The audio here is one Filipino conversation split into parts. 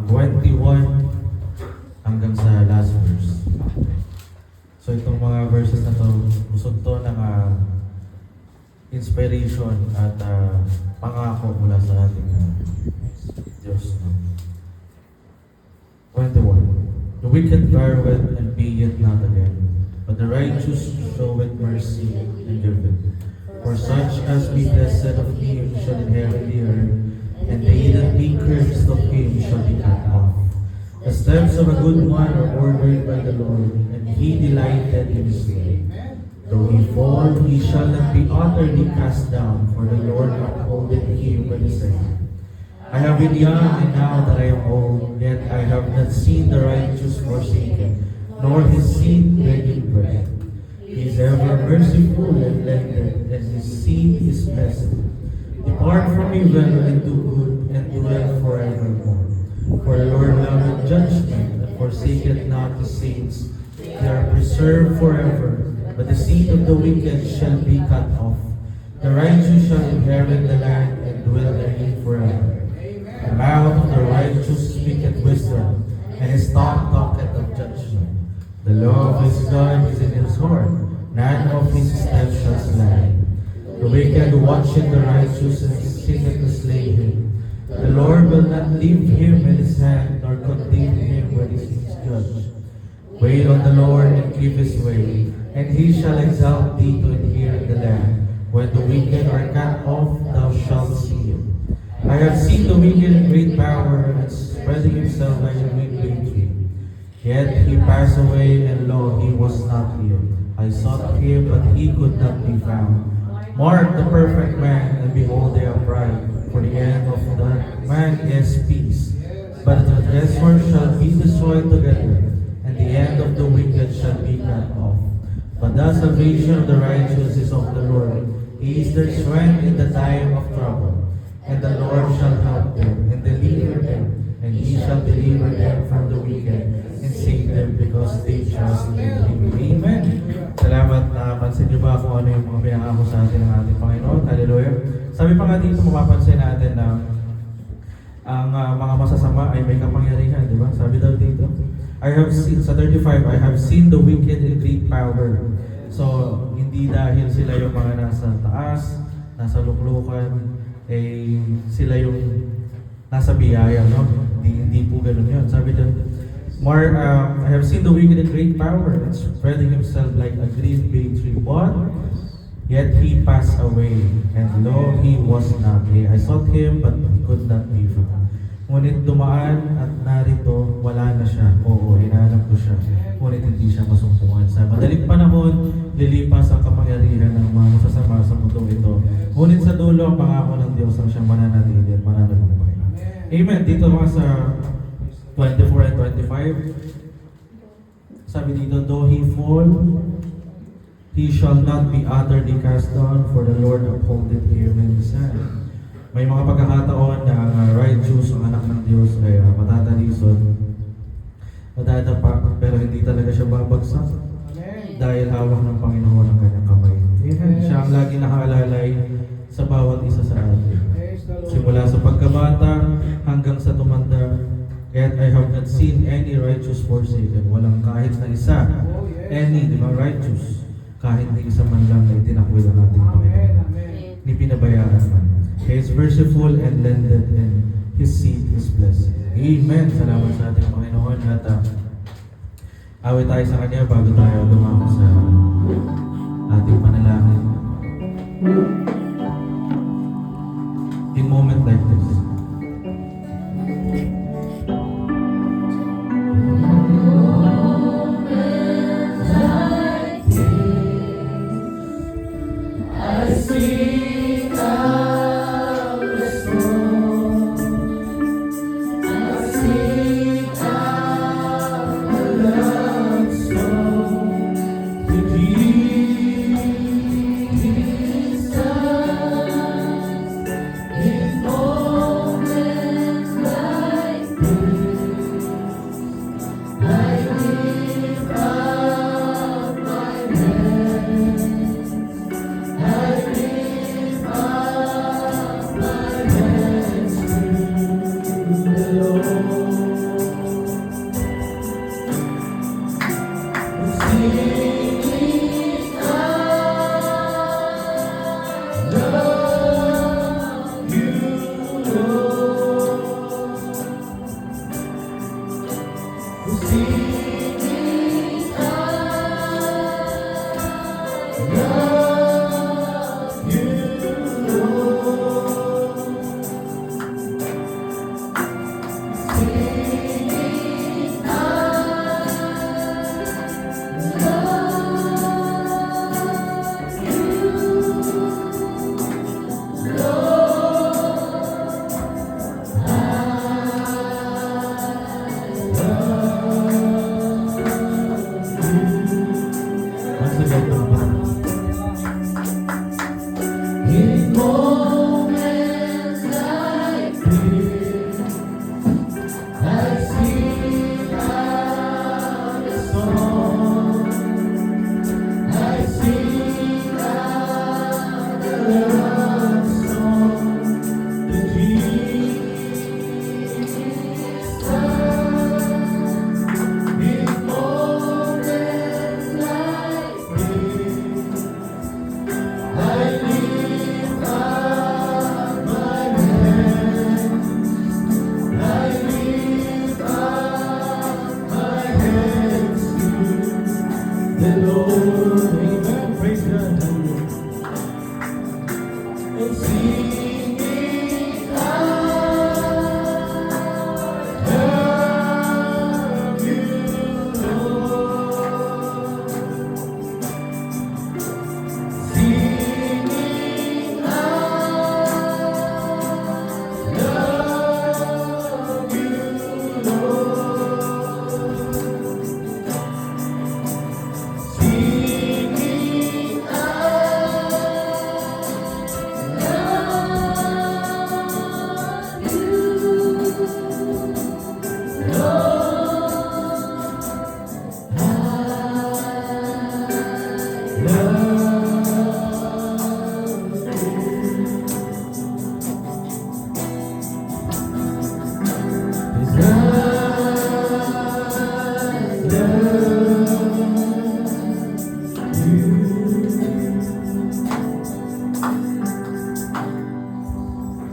21 hanggang sa last verse. So itong mga verses na to, busog to ng inspiration at pangako mula sa ating Diyos. 21. The wicked farewell and be yet not again, but the righteous showeth mercy and giveth. For such as be blessed of him shall inherit the earth, and they that be cursed of him shall be cut off. The steps of a good man are ordered by the Lord, and he delighted in his way. Though he fall, he shall not be utterly cast down, for the Lord upholdeth him with his hand. I have been young, and now that I am old, yet I have not seen the righteous forsaken, nor his seed begging bread. He is ever merciful and lender, and his seed is blessed. Depart from evil and do good, and dwell forevermore. For the Lord loveth judgment, and forsaketh not his saints. They are preserved forever, but the seed of the wicked shall be cut off. The righteous shall inherit the land, and dwell therein forever. The mouth of the righteous speaketh wisdom, and his tongue talketh of judgment. The law of his God is in his heart, none of his steps shall slide. The wicked watcheth the righteous, and seeketh to slay him. The Lord will not leave him in his hand, nor condemn him when he is judged. Wait on the Lord and keep his way, and he shall exalt thee to inherit the land. When the wicked are cut off, thou shalt see him. I have seen the wicked in great power, and spreading himself like a green bay tree. Yet he passed away, and lo, he was not here. I sought him, but he could not be found. Mark the perfect man, and behold the upright, for the end of that man is peace. But the transgressor shall be destroyed together, and the end of the wicked shall be cut off. But the salvation of the righteous is of the Lord. He is their strength in the time of trouble. And the Lord shall help them, and deliver them, and he shall deliver them from the wicked, and save them because they trust in him. Amen. Salamat na pansin niyo ba kung ano yung mga pinangako sa atin ng ating Panginoon? Hallelujah. Sabi pa nga dito, mapapansin natin na ang mga masasama ay may kapangyarihan, di ba? Sabi daw dito, I have seen, sa 35, I have seen the wicked in great power. So, hindi dahil sila yung mga nasa taas, nasa luklukan, eh sila yung nasa biyaya, no? Hindi po ganun yun. Sabi doon, I have seen the wicked in great power, and spreading himself like a green bay tree. But yet he passed away, and lo, he was not here. I sought him, but he could not be found. Ngunit dumaan at narito, wala na siya. Oo, hinanap ko siya. Ngunit hindi siya masumpungan. Sa madaling panahon, lilipas ang kapangyarihan ng mga masasama sa mundong ito. Ngunit sa dulo, ang pangako ng Diyos ang siyang mananatili at mananalumpay. Amen. Dito mga sa 24 and 25, sabi dito, though he fall, he shall not be utterly cast down, for the Lord upholdeth him in his hand. May mga pagkakataon na ang righteous, ang anak ng Diyos ay matatalisod, madadapa, pero hindi talaga siya babagsak dahil hawak ng Panginoon ang kanyang kamay. Amen. Siya ang lagi nakaalalay sa bawat isa sa atin. Simula sa pagkabata hanggang sa tumanda, yet I have not seen any righteous forsaken. Walang kahit na isa, any, di ba, righteous, kahit na isa man lang ay tinakwil ang ating Panginoon. Ni pinabayaan man. He is merciful and lendeth, and his seed is blessed. Amen. Salamat sa ating Panginoon. At awit tayo sa Kanya bago tayo dumako sa ating panalangin. In moment like this, I speak out the storm. I speak out the love song. The Jesus in moments like this. I lift up my hands. I lift up my hands to the Lord. Singing sagad ng bata. In moments like this, I sing out a song. I sing out a love song to Jesus. In moments like this, I lift up my hands. I lift up my hands to the Lord. Amen. Praise God. And singing out, love you, Lord. Singing out, love you, Lord. Singing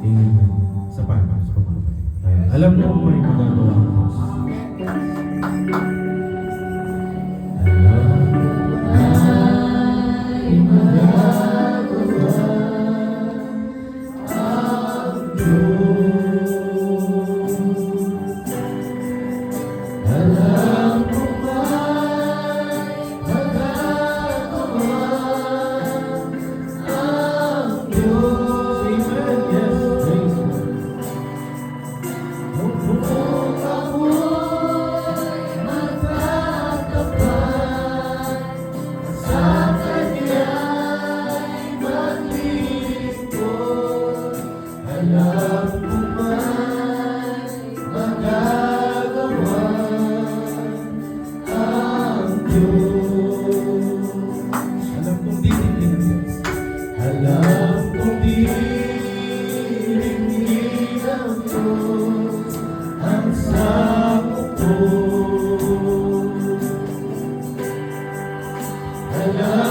Amen. Sa pa. Alam mo may magagawa ang Diyos. alam ko ba'y magagawa ang Diyos? Amen. Yes. Praise God. Kung ako'y magtatapat, sa Kanya'y maglingkod, alam ko ba'y magagawa ang Diyos? Alam kong dinig ng Diyos. Alam kong dinig ang Diyos ang sakop ko. Alam